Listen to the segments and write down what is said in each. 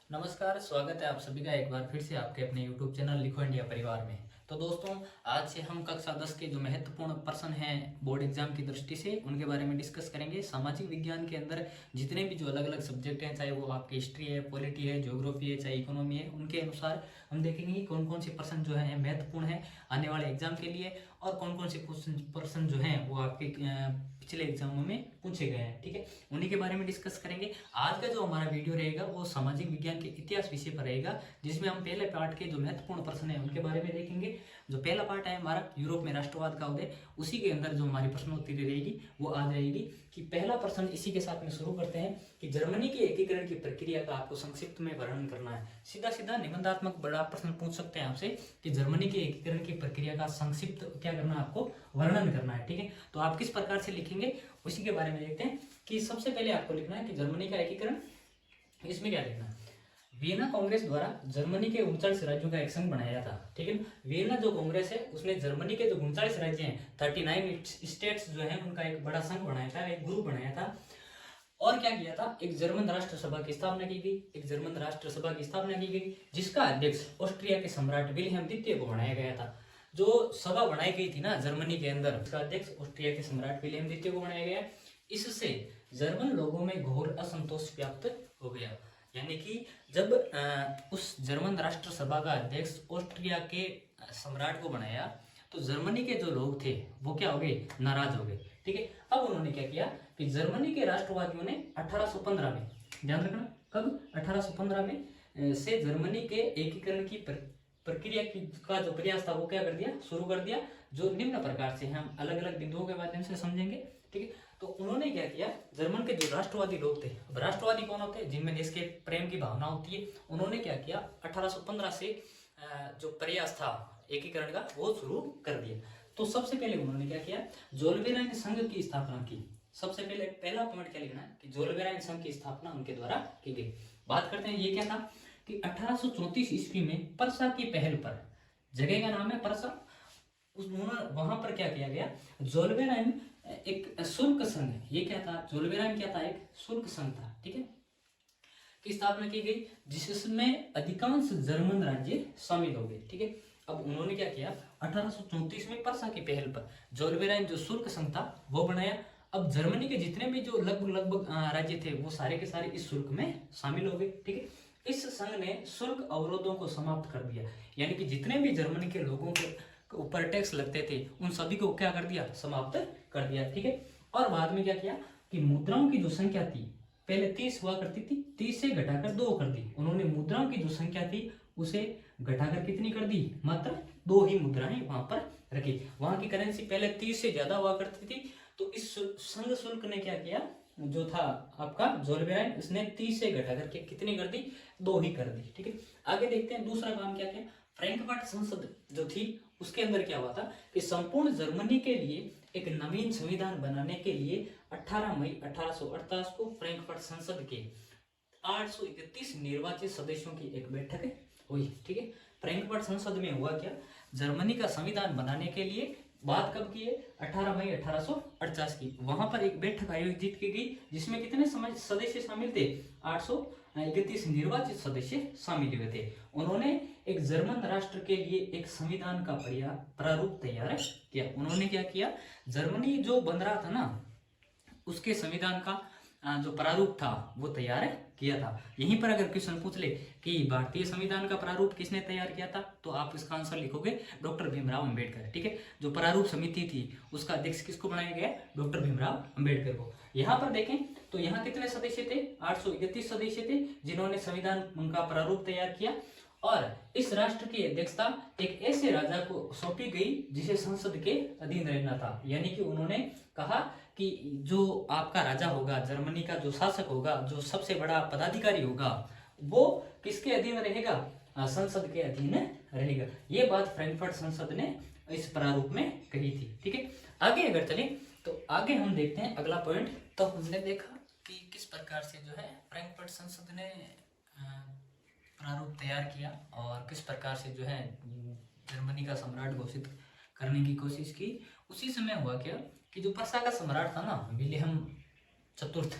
नमस्कार, स्वागत है आप सभी का एक बार फिर से आपके अपने YouTube चैनल लिखो इंडिया परिवार में। तो दोस्तों, आज से हम कक्षा 10 के जो महत्वपूर्ण प्रश्न हैं बोर्ड एग्जाम की दृष्टि से उनके बारे में डिस्कस करेंगे। सामाजिक विज्ञान के अंदर जितने भी जो अलग अलग सब्जेक्ट हैं, चाहे वो आपकी हिस्ट्री है, पॉलिटी है, ज्योग्राफी है, चाहे इकोनॉमी है, उनके अनुसार हम देखेंगे कि कौन कौन से प्रश्न जो है महत्वपूर्ण है आने वाले एग्जाम के लिए और कौन कौन से प्रश्न जो हैं वो आपके पिछले एग्जामों में पूछे गए हैं। ठीक है, उन्हीं के बारे में डिस्कस करेंगे। आज का जो हमारा वीडियो रहेगा वो सामाजिक विज्ञान के इतिहास विषय पर रहेगा, जिसमें हम पहले पार्ट के जो महत्वपूर्ण प्रश्न है उनके बारे में देखेंगे। जो पहला पार्ट है हमारा यूरोप में राष्ट्रवाद का उदय, उसी के अंदर जो हमारी प्रश्नोत्तरी रहेगी वो आ जाएगी। कि पहला प्रश्न इसी के साथ में शुरू करते हैं कि जर्मनी के एकीकरण की प्रक्रिया का आपको संक्षिप्त में वर्णन करना है। सीधा सीधा निबंधात्मक बड़ा प्रश्न पूछ सकते हैं आपसे कि जर्मनी के एकीकरण की प्रक्रिया का संक्षिप्त क्या करना है, आपको वर्णन करना है। ठीक है, तो आप किस प्रकार से लिखेंगे उसी के बारे में देखते हैं। कि सबसे पहले आपको लिखना है कि जर्मनी का एकीकरण, इसमें क्या लिखना है, वियना कांग्रेस द्वारा जर्मनी के 39 राज्यों का एक संघ बनाया था। ठीक है, वियना जो कांग्रेस है उसने जर्मनी के जो 39 राज्य हैं, 39 स्टेट्स जो हैं, उनका एक बड़ा संघ बनाया था, एक ग्रुप बनाया था। और क्या किया था, एक जर्मन राष्ट्र सभा की स्थापना की गई, एक जर्मन राष्ट्र सभा की स्थापना की गई, जिसका अध्यक्ष ऑस्ट्रिया के सम्राट विल्हेम द्वितीय को बनाया गया था। जो सभा बनाई गई थी ना जर्मनी के अंदर, उसका अध्यक्ष ऑस्ट्रिया के सम्राट विल्हेम द्वितीय को बनाया गया। इससे जर्मन लोगों में घोर असंतोष व्याप्त हो गया। यानी कि जब उस जर्मन राष्ट्र सभा का अध्यक्ष ऑस्ट्रिया के सम्राट को बनाया तो जर्मनी के जो लोग थे वो क्या हो गए, नाराज हो गए। ठीक है, अब उन्होंने क्या किया कि जर्मनी के राष्ट्रवादियों ने 1815 में, ध्यान रखना कब, 1815 में से जर्मनी के एकीकरण की प्रक्रिया का जो प्रयास था वो क्या कर दिया, शुरू कर दिया। जो निम्न प्रकार से हम अलग अलग बिंदुओं के माध्यम से समझेंगे। ठीक है, तो उन्होंने क्या किया, जर्मन के जो राष्ट्रवादी लोग थे, अब राष्ट्रवादी कौन होते हैं, जिनमें देश के प्रेम की भावना होती है, उन्होंने क्या किया, 1815 से जो प्रयास था एकीकरण का वो शुरू कर दिया। तो सबसे पहले उन्होंने क्या किया, जोलबेराइन संघ की स्थापना की। सबसे पहले पहला पॉइंट क्या लिखना है कि जोलबेराइन संघ की स्थापना उनके द्वारा की गई। बात करते हैं ये क्या था कि 1834 ईस्वी में परसा की पहल पर, जगह का नाम है परसा, वहां पर क्या किया गया, जोलबेराइन एक शुल्क संघ, ये क्या था, जोलबेराइन क्या था, एक शुल्क संघ था। ठीक है, की स्थापना की गई जिसमें अधिकांश जर्मन राज्य शामिल हो गए। ठीक है, अब उन्होंने क्या किया, 1834 में परसा की पहल पर जोलबेराइन जो शुल्क संघ था वो बनाया। अब जर्मनी के जितने भी जो लगभग लगभग राज्य थे वो सारे के सारे इस शुल्क में शामिल हो गए। ठीक है, इस संघ ने शुल्क अवरोधों को समाप्त कर दिया। यानी कि जितने भी जर्मनी के लोगों के ऊपर टैक्स लगते थे उन सभी को क्या कर दिया, समाप्त कर दिया। ठीक है, और बाद में क्या किया कि मुद्राओं की जो संख्या थी, पहले 30 हुआ करती थी, 30 से घटाकर 2 कर दी। उन्होंने मुद्राओं की जो संख्या थी उसे घटाकर कितनी कर दी, मात्र 2 ही मुद्राएं वहां पर रखी। वहां की करेंसी पहले 30 से ज्यादा हुआ करती थी, तो इस संघ शुल्क ने क्या किया, जो था आपका जोलबेराइन, उसने 30 से घटा करके कितनी कर दी, 2 ही कर दी। ठीक है, आगे देखते हैं दूसरा काम क्या किया। फ्रैंकफर्ट संसद जो थी उसके अंदर क्या हुआ था कि संपूर्ण जर्मनी के लिए एक नवीन संविधान बनाने के लिए 18 मई 1848 को फ्रैंकफर्ट संसद के 831 निर्वाचित सदस्यों की एक बैठक हुई। ठीक है, फ्रैंकफर्ट संसद में हुआ क्या, जर्मनी का संविधान बनाने के लिए बात कब की है, 18 मई 1848 की। वहां पर एक बैठक आयोजित की गई जिसमें कितने सदस्य शामिल थे, 831 निर्वाचित सदस्य शामिल हुए थे। उन्होंने एक जर्मन राष्ट्र के लिए एक संविधान का प्रारूप तैयार किया। उन्होंने क्या किया, जर्मनी जो बन रहा था ना उसके संविधान का जो प्रारूप था वो तैयार किया था। यहीं पर अगर क्वेश्चन पूछ ले कि भारतीय संविधान का प्रारूप किसने तैयार किया था, तो आप इसका आंसर लिखोगे डॉक्टर भीमराव अंबेडकर। ठीक है, जो प्रारूप समिति थी उसका अध्यक्ष किसको बनाया गया, डॉक्टर भीमराव अंबेडकर को। यहाँ पर देखें तो यहाँ कितने सदस्य थे, 831 सदस्य थे जिन्होंने संविधान उनका प्रारूप तैयार किया। और इस राष्ट्र की अध्यक्षता एक ऐसे राजा को सौंपी गई जिसे संसद के अधीन रहना था। यानी कि उन्होंने कहा कि जो आपका राजा होगा, जर्मनी का जो शासक होगा, जो सबसे बड़ा पदाधिकारी होगा, वो किसके अधीन रहेगा, संसद के अधीन रहेगा। ये बात फ्रैंकफर्ट संसद ने इस प्रारूप में कही थी। ठीक है, आगे अगर चले तो आगे हम देखते हैं अगला पॉइंट। तो हमने देखा कि किस प्रकार से जो है फ्रैंकफर्ट संसद ने प्रारूप तैयार किया और किस प्रकार से जो है जर्मनी का सम्राट घोषित करने की कोशिश की। उसी समय हुआ क्या कि जो परसा का सम्राट था ना, विलियम चतुर्थ,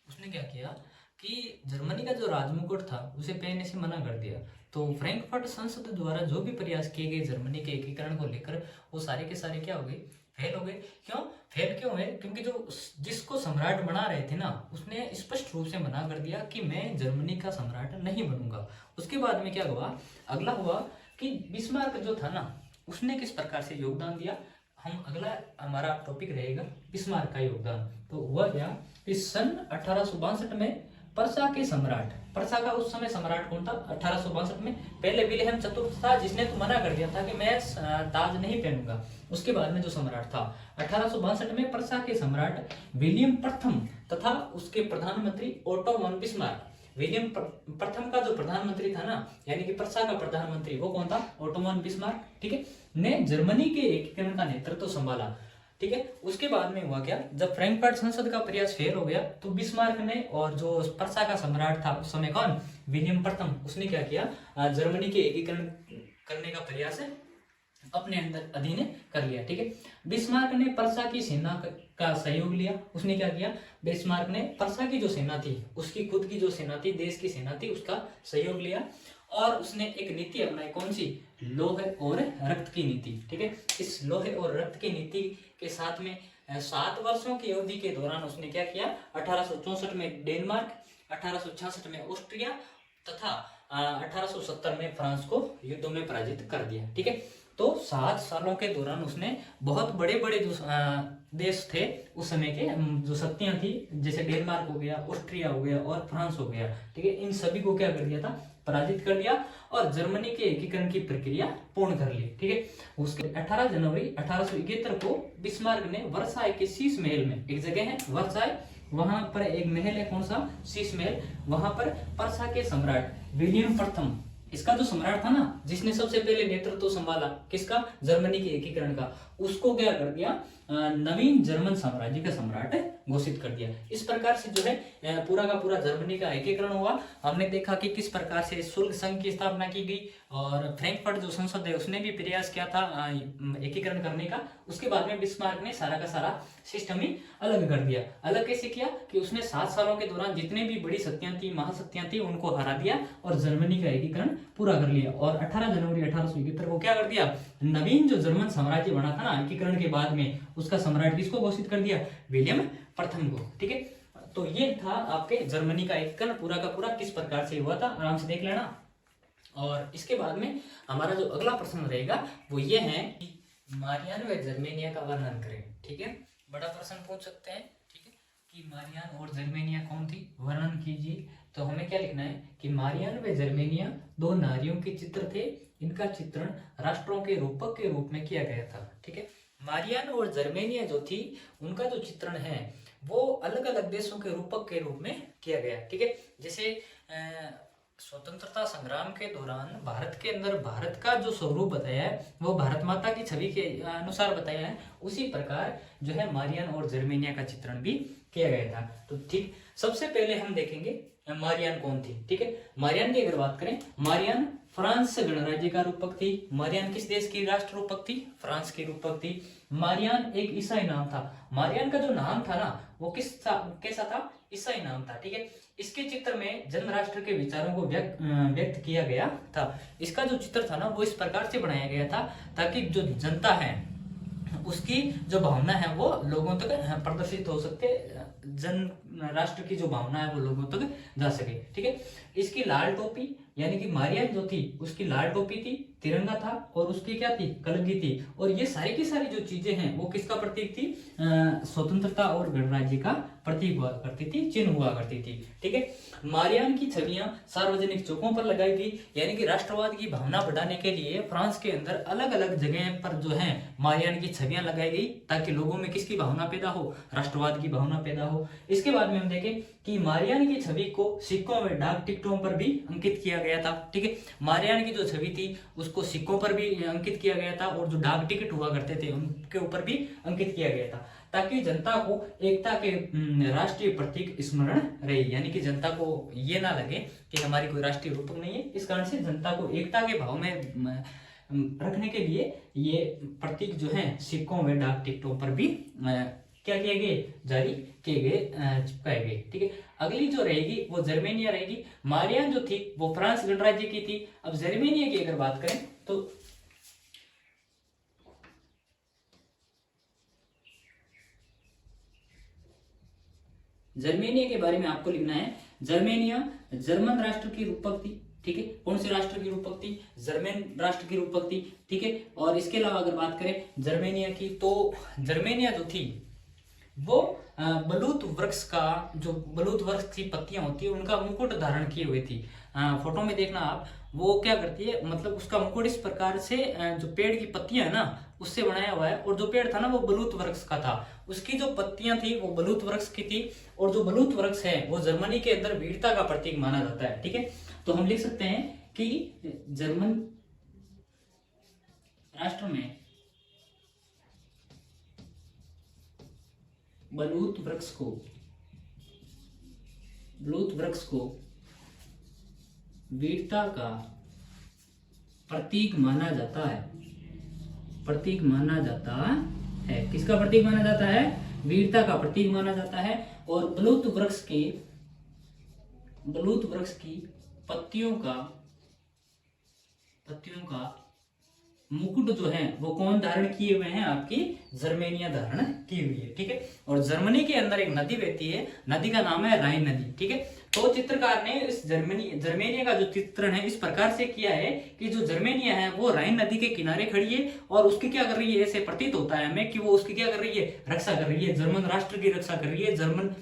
उसने क्या किया कि जर्मनी का जो राजमुकुट था उसे पहनने से मना कर दिया। तो फ्रैंकफर्ट संसद द्वारा जो भी प्रयास किए गए जर्मनी के एकीकरण को लेकर, वो सारे के सारे क्या हो गए, फेल हो गए। क्यों फेल क्यों है? क्योंकि जो जिसको सम्राट बना रहे थे ना, उसने स्पष्ट रूप से मना कर दिया कि मैं जर्मनी का सम्राट नहीं बनूंगा। उसके बाद में क्या हुआ, अगला हुआ कि बिस्मार्क जो था ना, उसने किस प्रकार से योगदान दिया। हम अगला हमारा टॉपिक रहेगा बिस्मार्क का योगदान। तो हुआ क्या कि सन 1862 में पर्सा के सम्राट, पर्सा का उस समय सम्राट कौन था 1862 में? पहले विलेहम चतुर्थ था, जिसने तो मना कर दिया था कि मैं ताज नहीं पहनूंगा। उसके बाद में जो सम्राट था 1862 में पर्सा के सम्राट विलियम प्रथम तथा उसके प्रधानमंत्री ओटो वन बिस्मार्क। विलियम प्रथम का जो प्रधानमंत्री था ना, यानी कि पर्सा का प्रधानमंत्री, वो कौन था? ओटो वन बिस्मार्क, ठीक है, ने जर्मनी के एकीकरण का नेतृत्व संभाला। ठीक है, उसके बाद में हुआ क्या, जब फ्रैंकफर्ट संसद का प्रयास फेल हो गया तो बिस्मार्क ने और जो पर्सा का सम्राट था उस समय कौन, विलियम प्रथम, उसने क्या किया, जर्मनी के एकीकरण करने का प्रयास अपने अंदर अधीन कर लिया। ठीक है, बिस्मार्क ने पर्सा की सेना का सहयोग लिया। उसने क्या किया, बिस्मार्क ने पर्सा की जो सेना थी, उसकी खुद की जो सेना थी, देश की सेना थी, उसका सहयोग लिया और उसने एक नीति अपनाई। कौन सी? लोह और रक्त की नीति। ठीक है, इस लोहे और रक्त की नीति के साथ में 7 वर्षों की अवधि के दौरान उसने क्या किया, 1864 में डेनमार्क, 1866 में ऑस्ट्रिया तथा 1870 में फ्रांस को युद्धों में पराजित कर दिया। ठीक है, तो 7 सालों के दौरान उसने बहुत बड़े बड़े जो देश थे उस समय के, जो शक्तियां थी, जैसे डेनमार्क हो गया, ऑस्ट्रिया हो गया और फ्रांस हो गया, ठीक है, इन सभी को क्या कर दिया था, पराजित कर दिया और जर्मनी के एकीकरण की प्रक्रिया पूर्ण कर ली। ठीक है, उसके 18 जनवरी 1871 को बिस्मार्क ने वर्साई के शीश महल में, एक जगह है वर्साई, वहां पर एक महल है, कौन सा, शीश महल, वहां पर पर्सा के सम्राट विलियम प्रथम, इसका जो सम्राट था ना, जिसने सबसे पहले नेतृत्व संभाला किसका, जर्मनी के एकीकरण का, उसको क्या कर दिया, नवीन जर्मन साम्राज्य का सम्राट घोषित कर दिया। इस प्रकार से जो है पूरा का पूरा जर्मनी का एकीकरण हुआ। हमने देखा कि किस प्रकार से शुल्क संघ की स्थापना की गई और फ्रैंकफर्ट जो संसद है उसने भी प्रयास किया था एकीकरण करने का। उसके बाद में बिस्मार्क ने सारा का सारा सिस्टम ही अलग कर दिया। अलग कैसे किया कि उसने 7 सालों के दौरान जितने भी बड़ी शक्तियां थी, महाशक्तियां थी, उनको हरा दिया और जर्मनी का एकीकरण पूरा कर लिया। और 18 जनवरी 1871 को क्या कर दिया, नवीन जो जर्मन साम्राज्य बना था ना एकीकरण के बाद में, उसका सम्राट किसको घोषित कर दिया, विलियम प्रथम को। ठीक है, तो ये था आपके जर्मनी का एकीकरण पूरा का पूरा किस प्रकार से हुआ था, आराम से देख लेना। और इसके बाद में हमारा जो अगला प्रश्न रहेगा वो ये है कि मारियान व जर्मेनिया का वर्णन करें। ठीक है, बड़ा प्रश्न पूछ सकते हैं। ठीक है, कि मारियान और जर्मेनिया कौन थी, वर्णन कीजिए। तो हमें क्या लिखना है कि मारियान व जर्मेनिया 2 नारियों के चित्र थे, इनका चित्रण राष्ट्रों के रूपक के रूप में किया गया था। ठीक है, मारियान और जर्मेनिया जो थी उनका जो चित्रण है वो अलग अलग देशों के रूपक के रूप में किया गया। ठीक है, जैसे स्वतंत्रता संग्राम के दौरान भारत के अंदर भारत का जो स्वरूप बताया है वो भारत माता की छवि के अनुसार बताया है, उसी प्रकार जो है मारियान और जर्मेनिया का चित्रण भी किया गया था। तो ठीक, सबसे पहले हम देखेंगे मारियान कौन थी। ठीक है, मारियान की अगर बात करें, मारियान फ्रांस गणराज्य का रूपक थी। मारियान किस देश की राष्ट्र रूपक थी, फ्रांस की रूपक थी। मारियान एक ईसाई नाम था। मारियान का जो नाम था ना वो कैसा था, ईसाई नाम था। ठीक है, इसके चित्र में जन्म राष्ट्र के विचारों को व्यक्त किया गया था। इसका जो चित्र था ना वो इस प्रकार से बनाया गया था ताकि जो जनता है उसकी जो भावना है वो लोगों तक प्रदर्शित हो सकते, जन राष्ट्र की जो भावना है वो लोगों तक जा सके। ठीक है, इसकी लाल टोपी, यानी कि मारियान जो थी उसकी लाल टोपी थी, तिरंगा था और उसकी क्या थी, कलगी थी। और ये सारी की सारी जो चीजें हैं वो किसका प्रतीक थी, स्वतंत्रता और गणराज्य का प्रतीक हुआ करती थी, चिन्ह हुआ करती थी। ठीक है, मारियान की छवियां सार्वजनिक चौकों पर लगाई गई, यानी कि राष्ट्रवाद की भावना बढ़ाने के लिए फ्रांस के अंदर अलग अलग जगह पर जो है मारियान की छवियां लगाई गई ताकि लोगों में किसकी भावना पैदा हो, राष्ट्रवाद की भावना पैदा हो। इसके बाद में हम देखें कि मारियान की छवि को सिक्कों में डाक टिकटों पर भी अंकित किया गया था। ठीक है, मारियान की जो छवि थी उसको सिक्कों पर भी अंकित किया गया था और जो डाक टिकट हुआ करते थे उनके ऊपर भी अंकित किया गया था ताकि जनता को एकता के राष्ट्रीय प्रतीक स्मरण रहे, यानी कि जनता को ये ना लगे कि हमारी कोई राष्ट्रीय रूपक नहीं है। इस कारण से जनता को एकता के भाव में रखने के लिए ये प्रतीक जो है सिक्कों व डाक टिकटों पर भी क्या किए गए, जारी किए गए, चिपकाए गए। ठीक है, अगली जो रहेगी वो जर्मेनिया रहेगी। मारियान जो थी वो फ्रांस गणराज्य की थी। अब जर्मेनिया की अगर बात करें तो जर्मेनिया के बारे में आपको लिखना है, जर्मेनिया जर्मन राष्ट्र की रूपक थी। ठीक है, कौन से राष्ट्र की रूपक थी, जर्मन राष्ट्र की रूपक थी। ठीक है, और इसके अलावा अगर बात करें जर्मेनिया की, तो जर्मेनिया जो थी वो बलूत वृक्ष का, जो बलूत वृक्ष की पत्तियां होती है उनका मुकुट धारण किए हुए थी। फोटो में देखना आप, वो क्या करती है, मतलब उसका मुकुट इस प्रकार से जो पेड़ की पत्तियां है ना उससे बनाया हुआ है, और जो पेड़ था ना वो बलूत वृक्ष का था, उसकी जो पत्तियां थी वो बलूत वृक्ष की थी। और जो बलूत वृक्ष है वो जर्मनी के अंदर वीरता का प्रतीक माना जाता है। ठीक है, तो हम लिख सकते हैं कि जर्मन राष्ट्र में बलूत वृक्ष को वीरता का प्रतीक माना जाता है। प्रतीक माना जाता है, किसका प्रतीक माना जाता है, वीरता का प्रतीक माना जाता है। और बलूत वृक्ष की पत्तियों का मुकुट जो है वो कौन धारण किए हुए हैं, आपकी जर्मेनिया धारण की हुई है। ठीक है, और जर्मनी के अंदर एक नदी बहती है, नदी का नाम है राइन नदी। ठीक है, तो चित्रकार ने इस जर्मेनिया का जो चित्रण है इस प्रकार से किया है कि जो जर्मेनिया है वो राइन नदी के किनारे खड़ी है, और उसकी क्या कर रही है, ऐसे प्रतीत होता है हमें कि वो उसकी क्या कर रही है, रक्षा कर रही है, जर्मन राष्ट्र की रक्षा कर रही है। जर्मन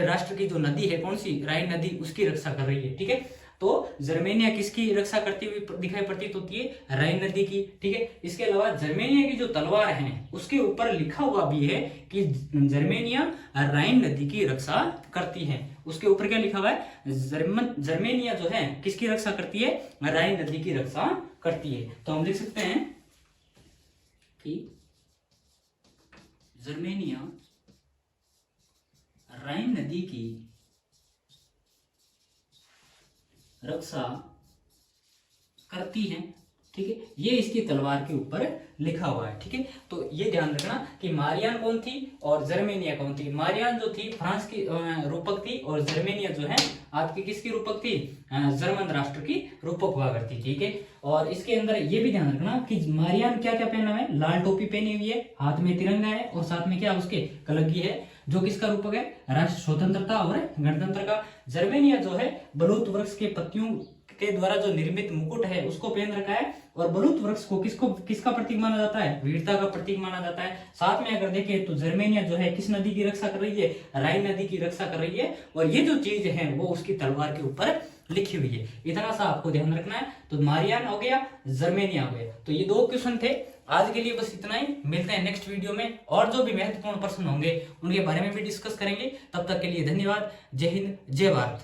राष्ट्र की जो नदी है कौन सी, राइन नदी, उसकी रक्षा कर रही है। ठीक है, तो जर्मेनिया किसकी रक्षा करती हुई दिखाई प्रतीत होती है, राइन नदी की। ठीक है, इसके अलावा जर्मेनिया की जो तलवार है उसके ऊपर लिखा हुआ भी है कि जर्मेनिया राइन नदी की रक्षा करती है। उसके ऊपर क्या लिखा हुआ है, जर्मेनिया जो है किसकी रक्षा करती है, राइन नदी की रक्षा करती है। तो हम लिख सकते हैं कि जर्मेनिया राइन नदी की रक्षा करती है। ठीक है, ये इसकी तलवार के ऊपर लिखा हुआ है। ठीक है, तो ये ध्यान रखना कि मारियान कौन थी और जर्मेनिया कौन थी। मारियान जो थी फ्रांस की रूपक थी, और जर्मेनिया जो है आपकी किसकी रूपक थी, जर्मन राष्ट्र की रूपक हुआ करती। ठीक है, और इसके अंदर ये भी ध्यान रखना कि मारियान क्या क्या पहना है, लाल टोपी पहनी हुई है, हाथ में तिरंगा है, और साथ में क्या उसके कलगी है, जो किसका रूपक है, राष्ट्र स्वतंत्रता और गणतंत्र का। जर्मेनिया जो है बलूत वृक्ष के पत्तियों के द्वारा जो निर्मित मुकुट है उसको पहन रखा है, और बलूत वृक्ष को किसका प्रतीक माना जाता है, वीरता का प्रतीक माना जाता है। साथ में अगर देखें तो जर्मेनिया जो है किस नदी की रक्षा कर रही है, राइन नदी की रक्षा कर रही है, और ये जो चीज है वो उसकी तलवार के ऊपर लिखी हुई है। इतना सा आपको ध्यान रखना है। तो मारियान हो गया, जर्मेनिया हो गया। तो ये 2 क्वेश्चन थे आज के लिए, बस इतना ही। मिलते हैं नेक्स्ट वीडियो में, और जो भी महत्वपूर्ण प्रश्न होंगे उनके बारे में भी डिस्कस करेंगे। तब तक के लिए धन्यवाद। जय हिंद, जय भारत।